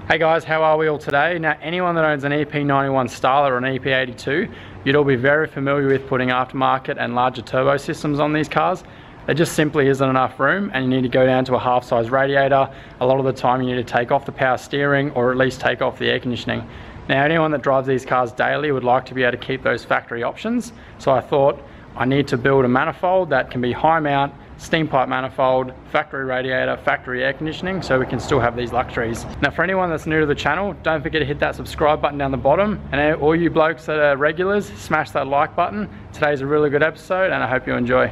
Hey guys, how are we all today? Now, anyone that owns an EP91 Starlet or an EP82, you'd all be very familiar with putting aftermarket and larger turbo systems on these cars. There just simply isn't enough room, and you need to go down to a half-size radiator. A lot of the time you need to take off the power steering or at least take off the air conditioning. Now, anyone that drives these cars daily would like to be able to keep those factory options, so I thought I need to build a manifold that can be high mount, steam pipe manifold, factory radiator, factory air conditioning, so we can still have these luxuries. Now, for anyone that's new to the channel, don't forget to hit that subscribe button down the bottom, and all you blokes that are regulars, smash that like button. Today's a really good episode and I hope you enjoy.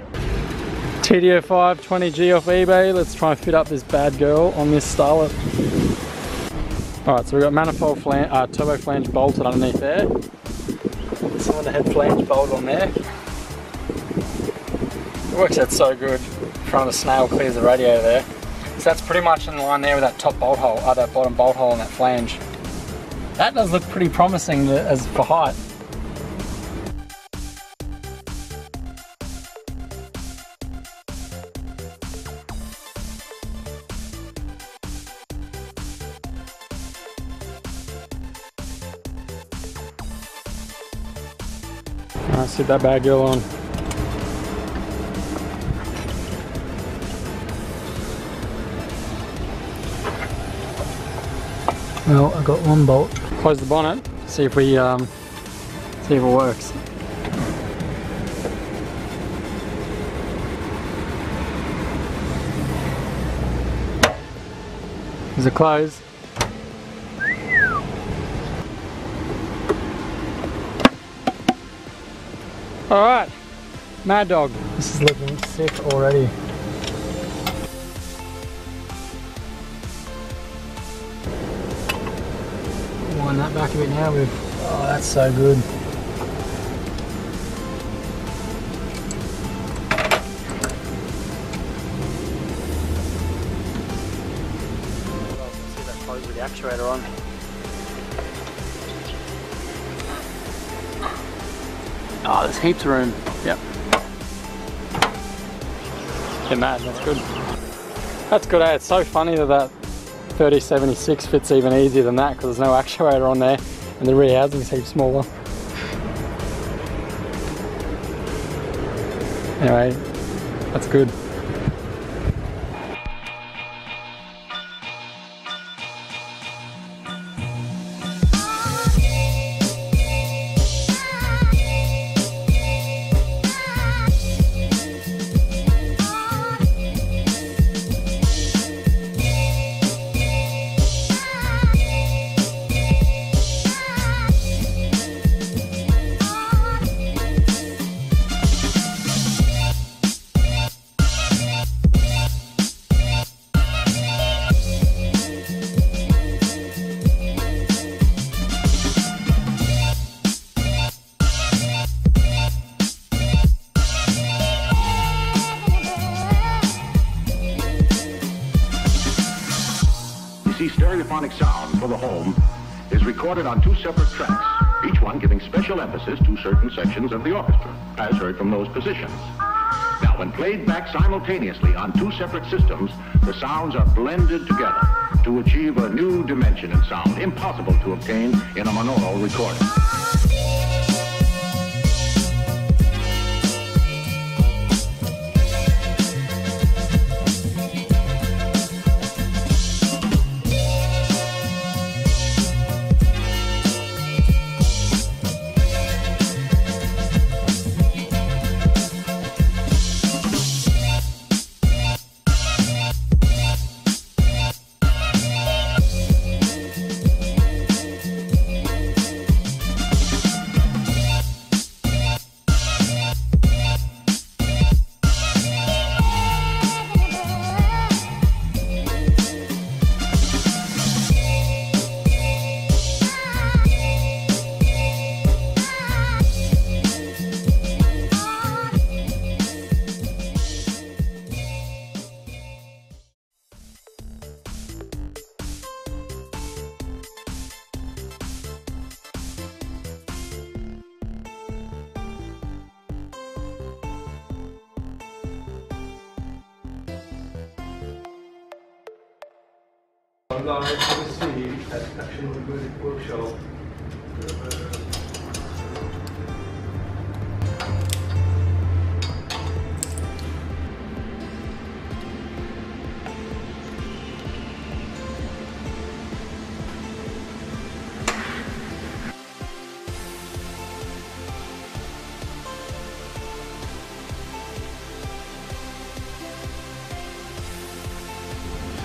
TDO5 20G off eBay. Let's try and fit up this bad girl on this Starlet. Alright, so we've got manifold turbo flange bolted underneath there. Some of the head flange bolted on there. It works out so good. Front of the snail clears the radiator there. So that's pretty much in line there with that top bolt hole, that bottom bolt hole on that flange. That does look pretty promising as for height. Alright, sit that bad girl on. Well, I've got one bolt. Close the bonnet, see if it works. Is it closed? Alright, Mad Dog. This is looking sick already. Wind that back a bit now. Oh, that's so good. See that close with the actuator on. Oh, there's heaps of room. Yep. Yeah, mad, that's good. That's good, eh? It's so funny that 3076 fits even easier than that because there's no actuator on there and the rear housing's heaps smaller. Anyway, that's good. Stereophonic sound for the home is recorded on two separate tracks, each one giving special emphasis to certain sections of the orchestra, as heard from those positions. Now, when played back simultaneously on two separate systems, the sounds are blended together to achieve a new dimension in sound, impossible to obtain in a monaural recording. online, obviously, at actually the music workshop.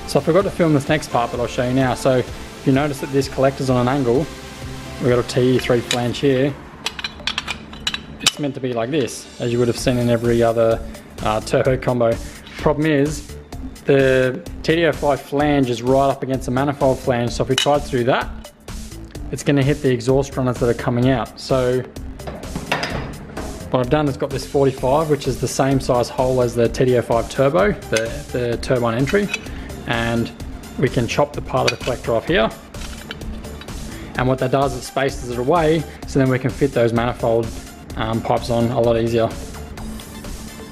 So I forgot to film this next part, but I'll show you now. So if you notice that this collector's on an angle, we've got a TE3 flange here. It's meant to be like this, as you would have seen in every other turbo combo. Problem is, the TD05 flange is right up against the manifold flange, so if we try to do that, it's going to hit the exhaust runners that are coming out. So what I've done is got this 45, which is the same size hole as the TD05 turbo, the turbine entry. And we can chop the part of the collector off here, and what that does is spaces it away, so then we can fit those manifold pipes on a lot easier.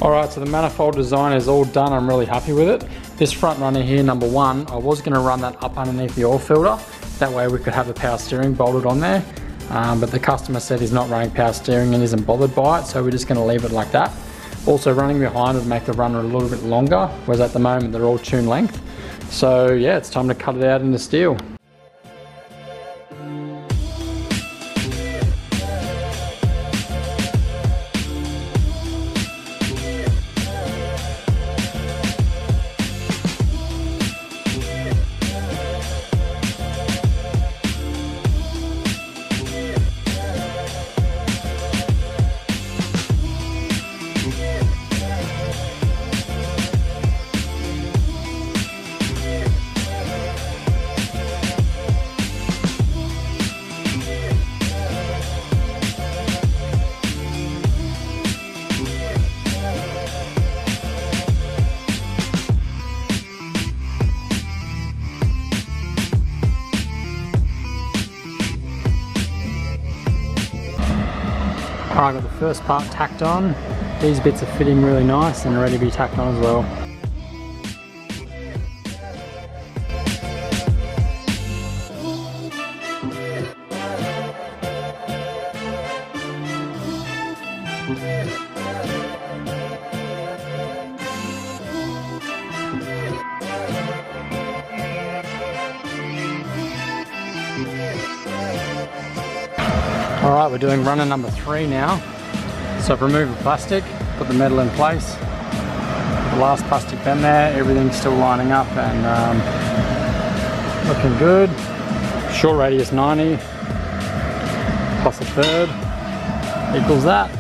Alright, so the manifold design is all done. I'm really happy with it. This front runner here, number one, I was going to run that up underneath the oil filter, that way we could have the power steering bolted on there, but the customer said he's not running power steering and isn't bothered by it, so we're just going to leave it like that. Also, running behind would make the runner a little bit longer, whereas at the moment they're all tune length. So yeah, it's time to cut it out into steel. Alright, I got the first part tacked on. These bits are fitting really nice and ready to be tacked on as well. Alright, we're doing runner number 3 now. So I've removed the plastic, put the metal in place. The last plastic bend there, everything's still lining up and looking good. Short radius 90 plus a third equals that.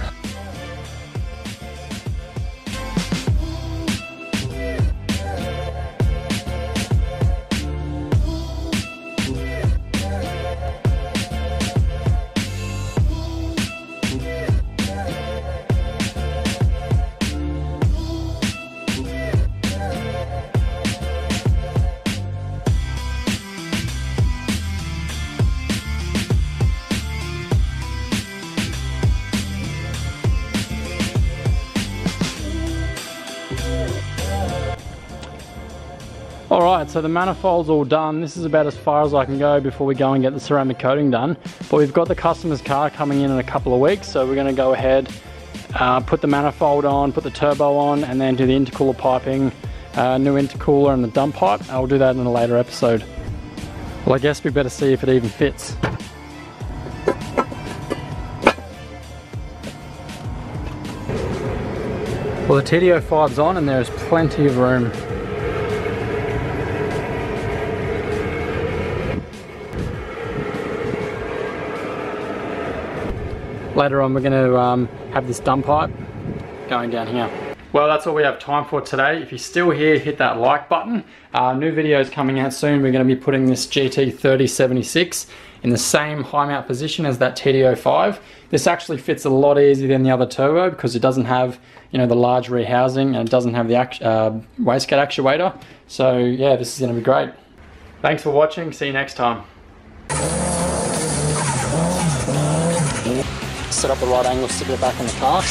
Alright, so the manifold's all done. This is about as far as I can go before we go and get the ceramic coating done. But we've got the customer's car coming in a couple of weeks, so we're going to go ahead, put the manifold on, put the turbo on, and then do the intercooler piping, new intercooler and the dump pipe. I'll do that in a later episode. Well, I guess we better see if it even fits. Well, the TD05's on and there's plenty of room. Later on we're going to have this dump pipe going down here. Well, that's all we have time for today. If you're still here, hit that like button. New videos coming out soon. We're going to be putting this GT3076 in the same high mount position as that TD05. This actually fits a lot easier than the other turbo because it doesn't have, you know, the large rear housing and it doesn't have the wastegate actuator. So yeah, this is going to be great. Thanks for watching. See you next time. Set up the right angle, stick it back in the car.